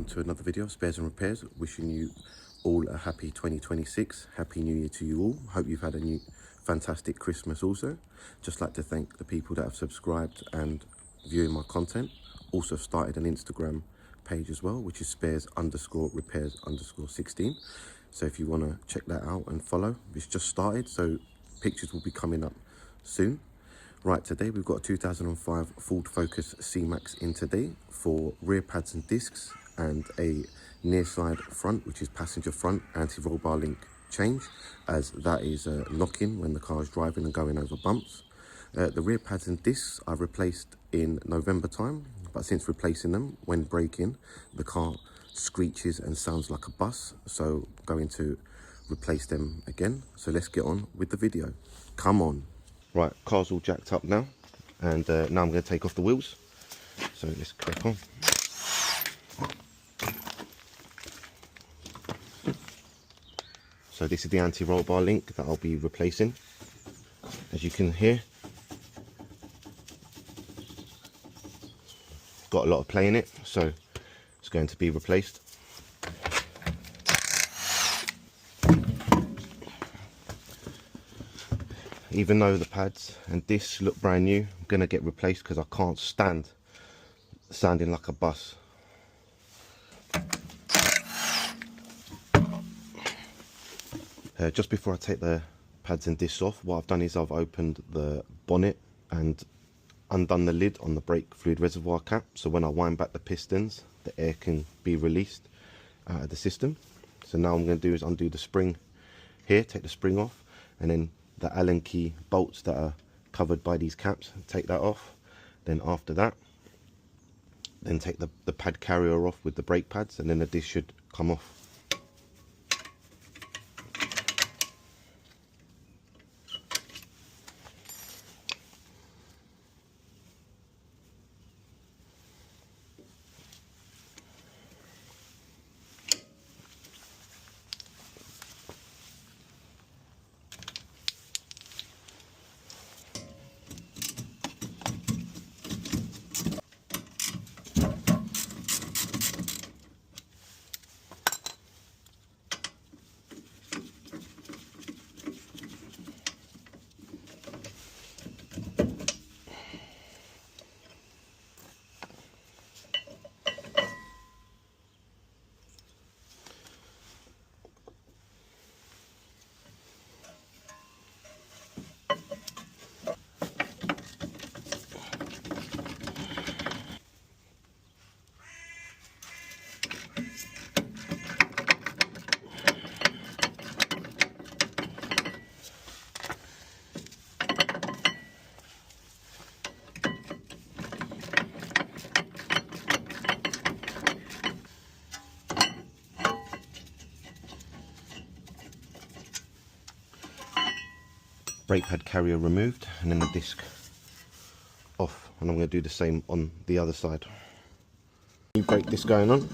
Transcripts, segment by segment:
welcome to another video of Spares and Repairs. Wishing you all a happy 2026. Happy New Year to you all. Hope you've had a fantastic Christmas also. Just like to thank the people that have subscribed and viewing my content. Also started an Instagram page as well, which is spares_repairs_16. So if you want to check that out and follow, it's just started, so pictures will be coming up soon. Right, today we've got a 2005 Ford Focus C-Max in today for rear pads and discs and a near side front, which is passenger front anti-roll bar link change, as that is knocking when the car is driving and going over bumps. The rear pads and discs I replaced in November time, but since replacing them, when braking, the car screeches and sounds like a bus, so I'm going to replace them again. So let's get on with the video. Come on. Right, car's all jacked up now, and now I'm going to take off the wheels, so let's crack on. So this is the anti-roll bar link that I'll be replacing. As you can hear, got a lot of play in it, so it's going to be replaced. Even though the pads and discs look brand new, I'm going to get replaced because I can't stand sounding like a bus. Just before I take the pads and discs off, what I've done is I've opened the bonnet and undone the lid on the brake fluid reservoir cap, so when I wind back the pistons, the air can be released out of the system. So now what I'm going to do is undo the spring here, take the spring off, and then the Allen key bolts that are covered by these caps, take that off. Then after that, then take the pad carrier off with the brake pads, and then the disc should come off. Brake pad carrier removed, and then the disc off, and I'm going to do the same on the other side. New brake disc going on.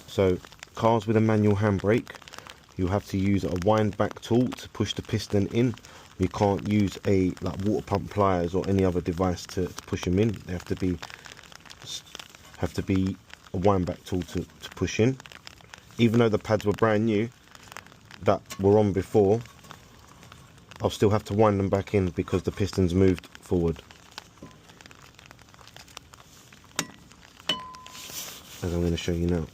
So cars with a manual handbrake, you have to use a wind back tool to push the piston in. You can't use a water pump pliers or any other device to push them in. They have to be a wind back tool to push in. Even though the pads were brand new that were on before, I'll still have to wind them back in because the pistons moved forward. As I'm going to show you now.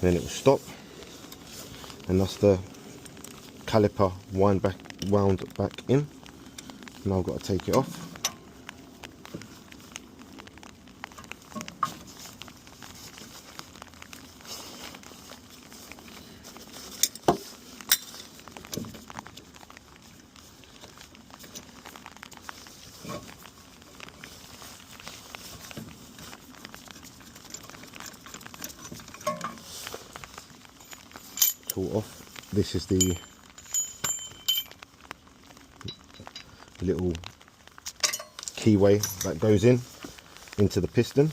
then it will stop, and that's the caliper wound back in. Now I've got to take it off. Tool off. This is the little keyway that goes into the piston,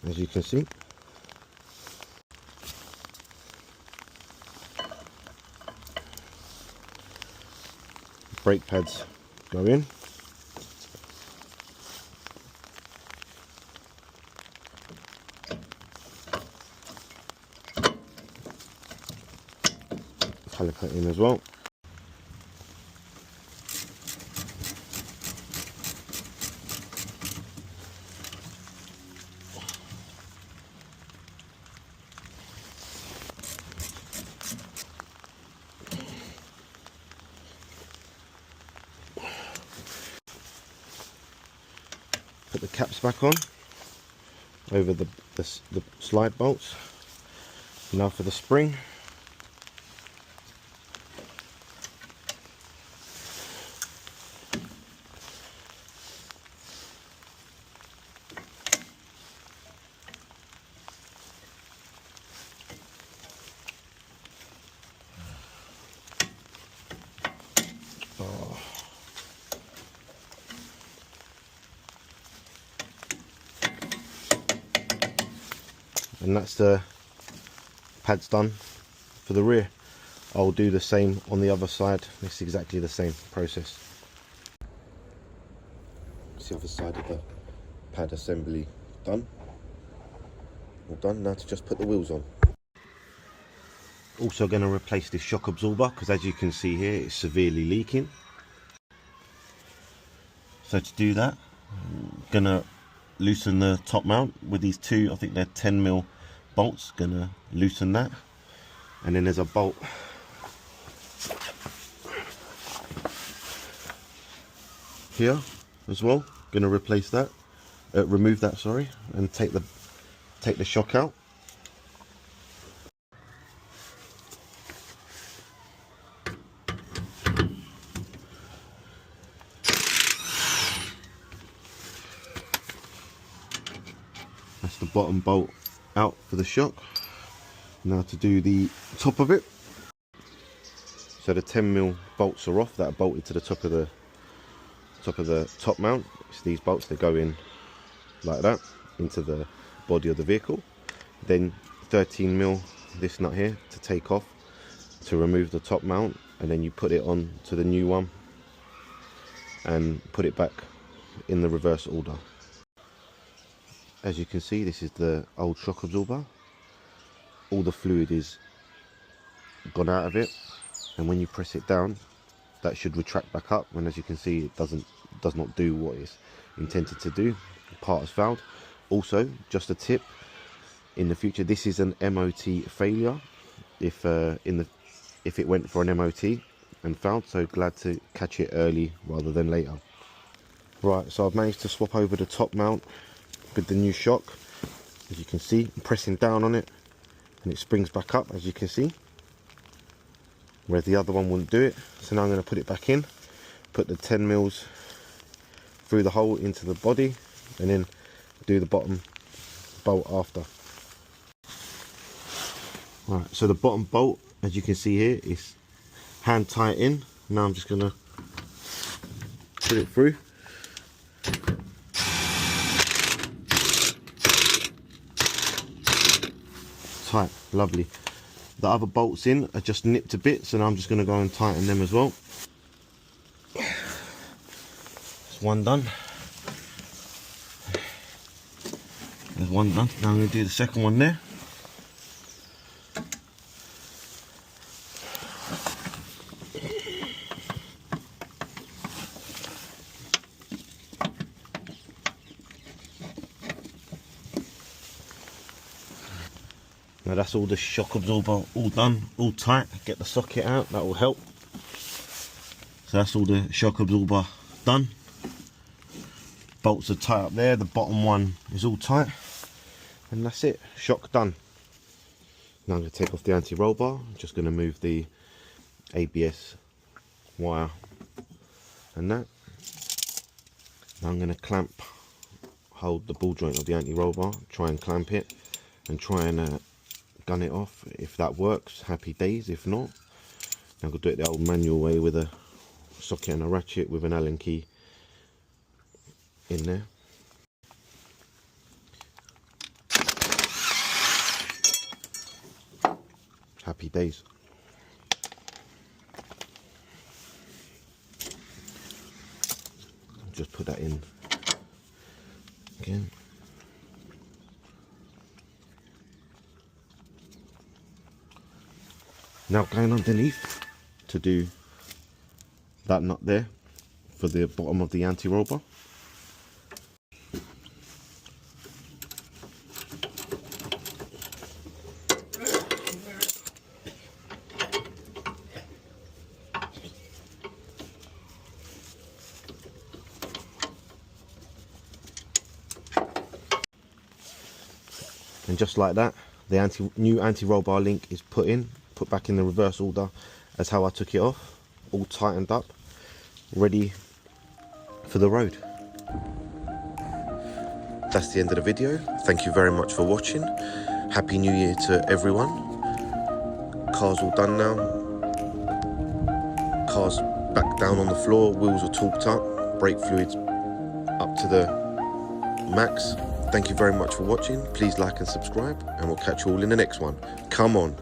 as you can see. Brake pads go in. Caliper in as well. Put the caps back on over the slide bolts. Now for the spring. And that's the pads done for the rear. I'll do the same on the other side. It's exactly the same process. It's the other side of the pad assembly done. All done. Now to just put the wheels on. Also going to replace this shock absorber, because as you can see here, it's severely leaking. So to do that, I'm going to loosen the top mount with these two, I think they're 10mm bolts. Going to loosen that, and then there's a bolt here as well. Going to replace that, remove that, sorry, and take the shock out. That's the bottom bolt out for the shock. Now to do the top of it. So the 10mm bolts are off that are bolted to the top of the top mount. It's these bolts, they go in like that into the body of the vehicle. Then 13mm, this nut here, to take off, to remove the top mount, and then you put it on to the new one and put it back in the reverse order. As you can see, this is the old shock absorber. All the fluid is gone out of it, and when you press it down, that should retract back up, and as you can see, it does not do what it's intended to do. The part is fouled. Also, just a tip, in the future, this is an MOT failure if it went for an MOT and failed, so glad to catch it early rather than later. Right, so I've managed to swap over the top mount with the new shock. As you can see, I'm pressing down on it and it springs back up, as you can see, whereas the other one wouldn't do it. So now I'm going to put it back in, put the 10mm through the hole into the body, and then do the bottom bolt after. Right, so the bottom bolt, as you can see here, is hand tight in. Now I'm just going to put it through. Tight, lovely. The other bolts in are just nipped a bit, so now I'm just going to go and tighten them as well. That's one done. There's one done. Now I'm going to do the second one there. Now that's all the shock absorber all done, all tight. Get the socket out, that will help. So that's all the shock absorber done. Bolts are tight up there, the bottom one is all tight. And that's it, shock done. Now I'm going to take off the anti-roll bar. I'm just going to move the ABS wire and that. Now I'm going to hold the ball joint of the anti-roll bar, try and clamp it and try and gun it off. If that works, happy days. If not, I'm going to do it the old manual way with a socket and a ratchet with an Allen key in there. Happy days. Just put that in again. Now going underneath to do that nut there for the bottom of the anti-roll bar. And just like that, the new anti-roll bar link is put back in the reverse order as how I took it off, all tightened up, ready for the road. That's the end of the video. Thank you very much for watching. Happy New Year to everyone. Car's all done now. Car's back down on the floor, wheels are torqued up, brake fluids up to the max. Thank you very much for watching. Please like and subscribe, and we'll catch you all in the next one. Come on.